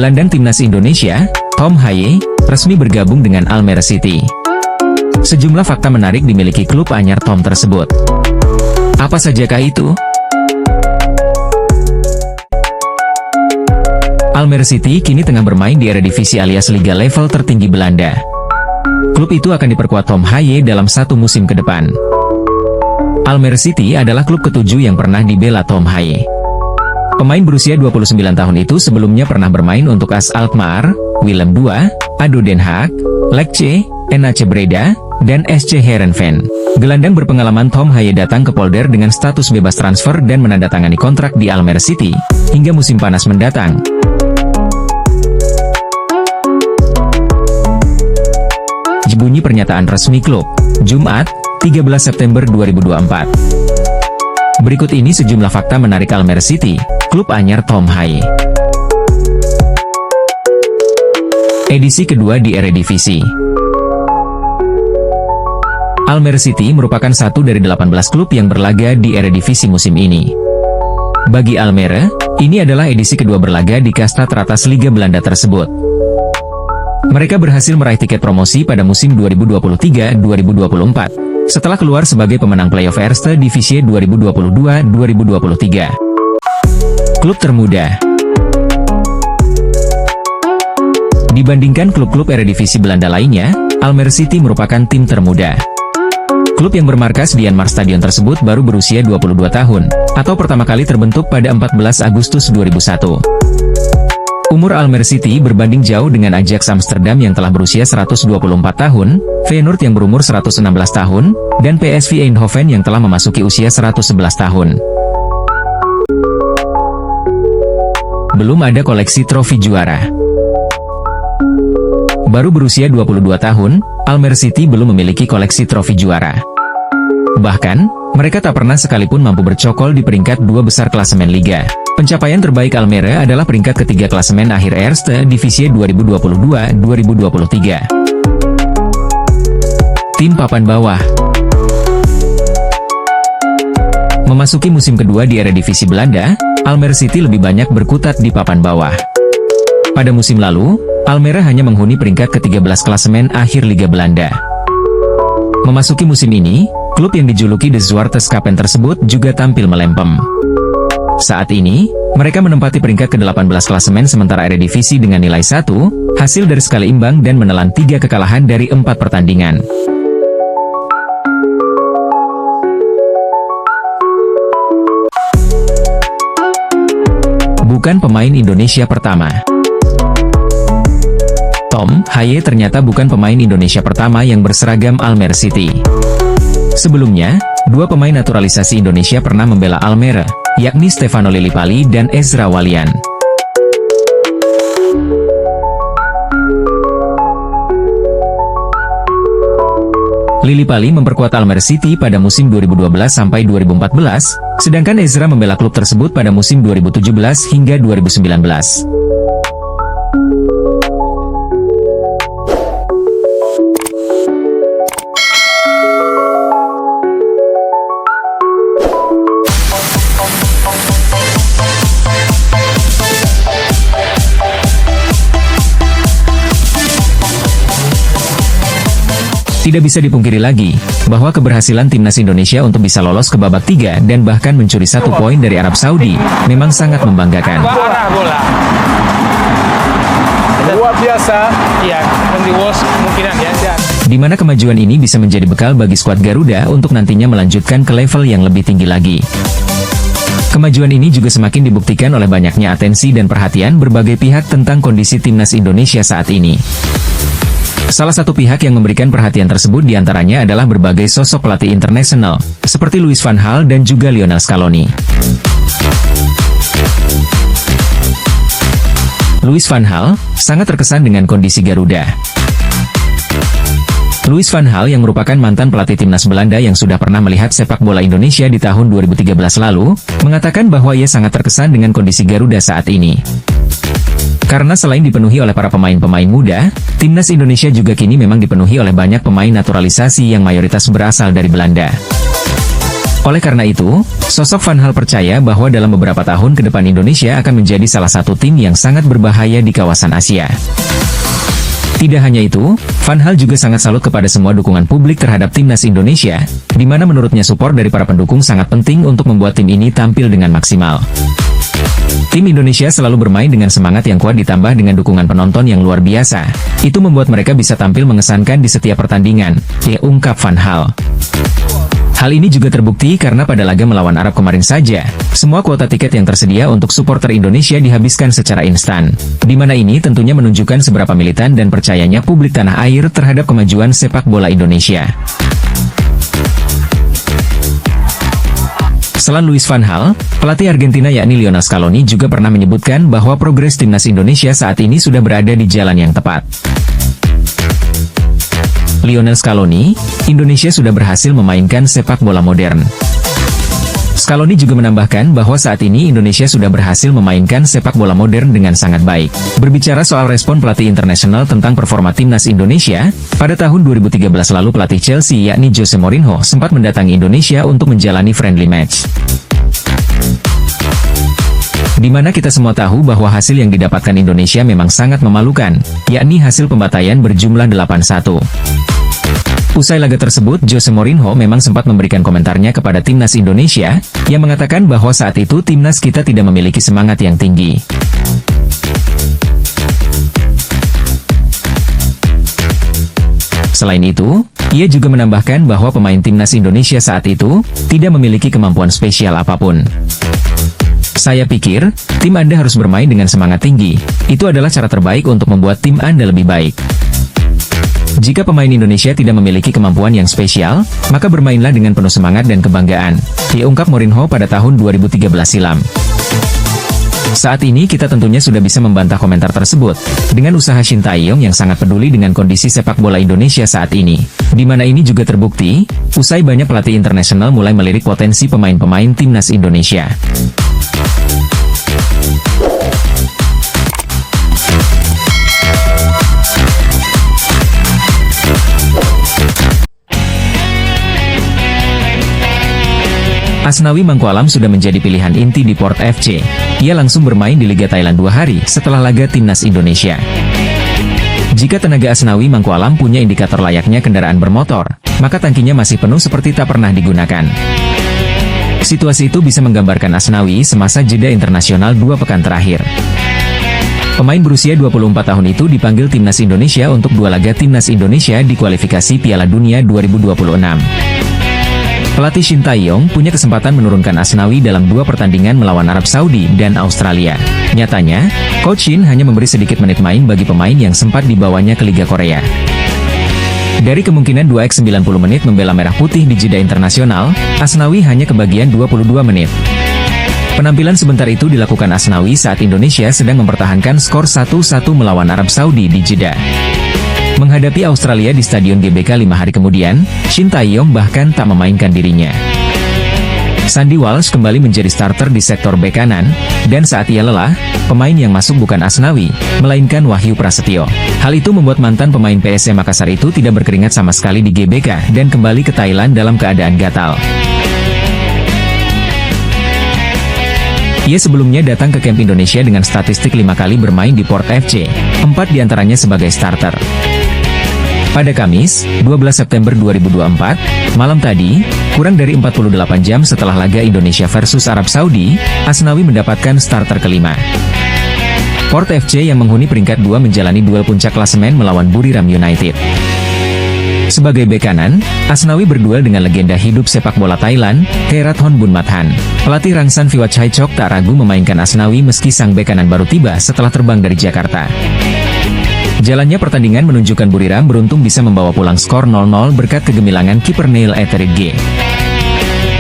Gelandang timnas Indonesia, Tom Haye, resmi bergabung dengan Almere City. Sejumlah fakta menarik dimiliki klub anyar Tom tersebut. Apa sajakah itu? Almere City kini tengah bermain di Eredivisie alias liga level tertinggi Belanda. Klub itu akan diperkuat Tom Haye dalam 1 musim ke depan. Almere City adalah klub ketujuh yang pernah dibela Tom Haye. Pemain berusia 29 tahun itu sebelumnya pernah bermain untuk AS Alkmaar, Willem II, ADO Den Haag, Lecce, NAC Breda, dan SC Heerenveen. Gelandang berpengalaman Tom Haye datang ke Polder dengan status bebas transfer dan menandatangani kontrak di Almere City hingga musim panas mendatang. Bunyi pernyataan resmi klub, Jumat, 13 September 2024. Berikut ini sejumlah fakta menarik Almere City, klub anyar Tom Haye. Edisi kedua di Eredivisie. Almere City merupakan satu dari 18 klub yang berlaga di Eredivisie musim ini. Bagi Almere, ini adalah edisi kedua berlaga di kasta teratas Liga Belanda tersebut. Mereka berhasil meraih tiket promosi pada musim 2023-2024, setelah keluar sebagai pemenang playoff Eerste Divisie 2022-2023. Klub termuda. Dibandingkan klub-klub Eredivisie Belanda lainnya, Almere City merupakan tim termuda. Klub yang bermarkas di Janmaat Stadion tersebut baru berusia 22 tahun, atau pertama kali terbentuk pada 14 Agustus 2001. Umur Almere City berbanding jauh dengan Ajax Amsterdam yang telah berusia 124 tahun, Feyenoord yang berumur 116 tahun, dan PSV Eindhoven yang telah memasuki usia 111 tahun. Belum ada koleksi trofi juara. Baru berusia 22 tahun, Almere City belum memiliki koleksi trofi juara. Bahkan, mereka tak pernah sekalipun mampu bercokol di peringkat 2 besar klasemen Liga. Pencapaian terbaik Almere adalah peringkat ketiga klasemen akhir Eerste Divisie 2022-2023. Tim papan bawah. Memasuki musim kedua di Eredivisie Belanda, Almere City lebih banyak berkutat di papan bawah. Pada musim lalu, Almere hanya menghuni peringkat ke-13 klasemen akhir Liga Belanda. Memasuki musim ini, klub yang dijuluki The Zwarteschapen tersebut juga tampil melempem. Saat ini, mereka menempati peringkat ke-18 klasemen sementara Eredivisie dengan nilai 1, hasil dari sekali imbang dan menelan 3 kekalahan dari 4 pertandingan. Bukan pemain Indonesia pertama. Tom Haye ternyata bukan pemain Indonesia pertama yang berseragam Almere City. Sebelumnya, 2 pemain naturalisasi Indonesia pernah membela Almere, yakni Stefano Lillipali dan Ezra Walian. Lillipali memperkuat Almere City pada musim 2012-2014, sedangkan Ezra membela klub tersebut pada musim 2017 hingga 2019. Tidak bisa dipungkiri lagi, bahwa keberhasilan timnas Indonesia untuk bisa lolos ke babak 3 dan bahkan mencuri 1 poin dari Arab Saudi, memang sangat membanggakan. Luar biasa, ya, kemungkinan ya. Di mana kemajuan ini bisa menjadi bekal bagi skuad Garuda untuk nantinya melanjutkan ke level yang lebih tinggi lagi. Kemajuan ini juga semakin dibuktikan oleh banyaknya atensi dan perhatian berbagai pihak tentang kondisi timnas Indonesia saat ini. Salah satu pihak yang memberikan perhatian tersebut diantaranya adalah berbagai sosok pelatih internasional, seperti Louis van Gaal dan juga Lionel Scaloni. Louis van Gaal sangat terkesan dengan kondisi Garuda. Louis van Gaal yang merupakan mantan pelatih timnas Belanda yang sudah pernah melihat sepak bola Indonesia di tahun 2013 lalu, mengatakan bahwa ia sangat terkesan dengan kondisi Garuda saat ini. Karena selain dipenuhi oleh para pemain-pemain muda, timnas Indonesia juga kini memang dipenuhi oleh banyak pemain naturalisasi yang mayoritas berasal dari Belanda. Oleh karena itu, sosok Van Hal percaya bahwa dalam beberapa tahun ke depan Indonesia akan menjadi salah satu tim yang sangat berbahaya di kawasan Asia. Tidak hanya itu, Van Hal juga sangat salut kepada semua dukungan publik terhadap timnas Indonesia, di mana menurutnya support dari para pendukung sangat penting untuk membuat tim ini tampil dengan maksimal. Tim Indonesia selalu bermain dengan semangat yang kuat ditambah dengan dukungan penonton yang luar biasa. Itu membuat mereka bisa tampil mengesankan di setiap pertandingan, ungkap Van Hal. Hal ini juga terbukti karena pada laga melawan Arab kemarin saja, semua kuota tiket yang tersedia untuk supporter Indonesia dihabiskan secara instan. Di mana ini tentunya menunjukkan seberapa militan dan percayanya publik tanah air terhadap kemajuan sepak bola Indonesia. Selain Louis van Gaal, pelatih Argentina yakni Lionel Scaloni juga pernah menyebutkan bahwa progres timnas Indonesia saat ini sudah berada di jalan yang tepat. Lionel Scaloni, Indonesia sudah berhasil memainkan sepak bola modern. Scaloni juga menambahkan bahwa saat ini Indonesia sudah berhasil memainkan sepak bola modern dengan sangat baik. Berbicara soal respon pelatih internasional tentang performa timnas Indonesia, pada tahun 2013 lalu pelatih Chelsea yakni Jose Mourinho sempat mendatangi Indonesia untuk menjalani friendly match. Di mana kita semua tahu bahwa hasil yang didapatkan Indonesia memang sangat memalukan, yakni hasil pembantaian berjumlah 8-1. Usai laga tersebut, Jose Mourinho memang sempat memberikan komentarnya kepada timnas Indonesia, yang mengatakan bahwa saat itu timnas kita tidak memiliki semangat yang tinggi. Selain itu, ia juga menambahkan bahwa pemain timnas Indonesia saat itu tidak memiliki kemampuan spesial apapun. Saya pikir, tim Anda harus bermain dengan semangat tinggi. Itu adalah cara terbaik untuk membuat tim Anda lebih baik. Jika pemain Indonesia tidak memiliki kemampuan yang spesial, maka bermainlah dengan penuh semangat dan kebanggaan, diungkap Mourinho pada tahun 2013 silam. Saat ini kita tentunya sudah bisa membantah komentar tersebut, dengan usaha Shin Tae-yong yang sangat peduli dengan kondisi sepak bola Indonesia saat ini. Di mana ini juga terbukti, usai banyak pelatih internasional mulai melirik potensi pemain-pemain timnas Indonesia. Asnawi Mangkualam sudah menjadi pilihan inti di Port FC. Ia langsung bermain di Liga Thailand 2 hari setelah laga timnas Indonesia. Jika tenaga Asnawi Mangkualam punya indikator layaknya kendaraan bermotor, maka tangkinya masih penuh seperti tak pernah digunakan. Situasi itu bisa menggambarkan Asnawi semasa jeda internasional 2 pekan terakhir. Pemain berusia 24 tahun itu dipanggil timnas Indonesia untuk 2 laga timnas Indonesia di kualifikasi Piala Dunia 2026. Pelatih Shin Tae-yong punya kesempatan menurunkan Asnawi dalam 2 pertandingan melawan Arab Saudi dan Australia. Nyatanya, Coach Shin hanya memberi sedikit menit main bagi pemain yang sempat dibawanya ke Liga Korea. Dari kemungkinan 2x90 menit membela Merah Putih di jeda internasional, Asnawi hanya kebagian 22 menit. Penampilan sebentar itu dilakukan Asnawi saat Indonesia sedang mempertahankan skor 1-1 melawan Arab Saudi di jeda. Menghadapi Australia di Stadion GBK 5 hari kemudian, Shin Tae-yong bahkan tak memainkan dirinya. Sandy Walsh kembali menjadi starter di sektor bek kanan, dan saat ia lelah, pemain yang masuk bukan Asnawi, melainkan Wahyu Prasetyo. Hal itu membuat mantan pemain PSM Makassar itu tidak berkeringat sama sekali di GBK dan kembali ke Thailand dalam keadaan gatal. Ia sebelumnya datang ke kamp Indonesia dengan statistik 5 kali bermain di Port FC, 4 diantaranya sebagai starter. Pada Kamis, 12 September 2024, malam tadi, kurang dari 48 jam setelah laga Indonesia versus Arab Saudi, Asnawi mendapatkan starter kelima. Port FC yang menghuni peringkat 2 menjalani duel puncak klasemen melawan Buriram United. Sebagai bek kanan, Asnawi berduel dengan legenda hidup sepak bola Thailand, Kerathon Bunmathan. Pelatih Rangsan Viwatchaicok tak ragu memainkan Asnawi meski sang bek kanan baru tiba setelah terbang dari Jakarta. Jalannya pertandingan menunjukkan Buriram beruntung bisa membawa pulang skor 0-0 berkat kegemilangan kiper Neil Etheridge.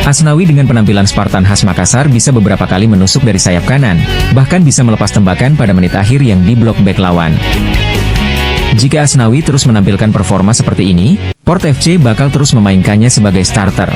Asnawi dengan penampilan Spartan khas Makassar bisa beberapa kali menusuk dari sayap kanan, bahkan bisa melepas tembakan pada menit akhir yang diblok bek lawan. Jika Asnawi terus menampilkan performa seperti ini, Port FC bakal terus memainkannya sebagai starter.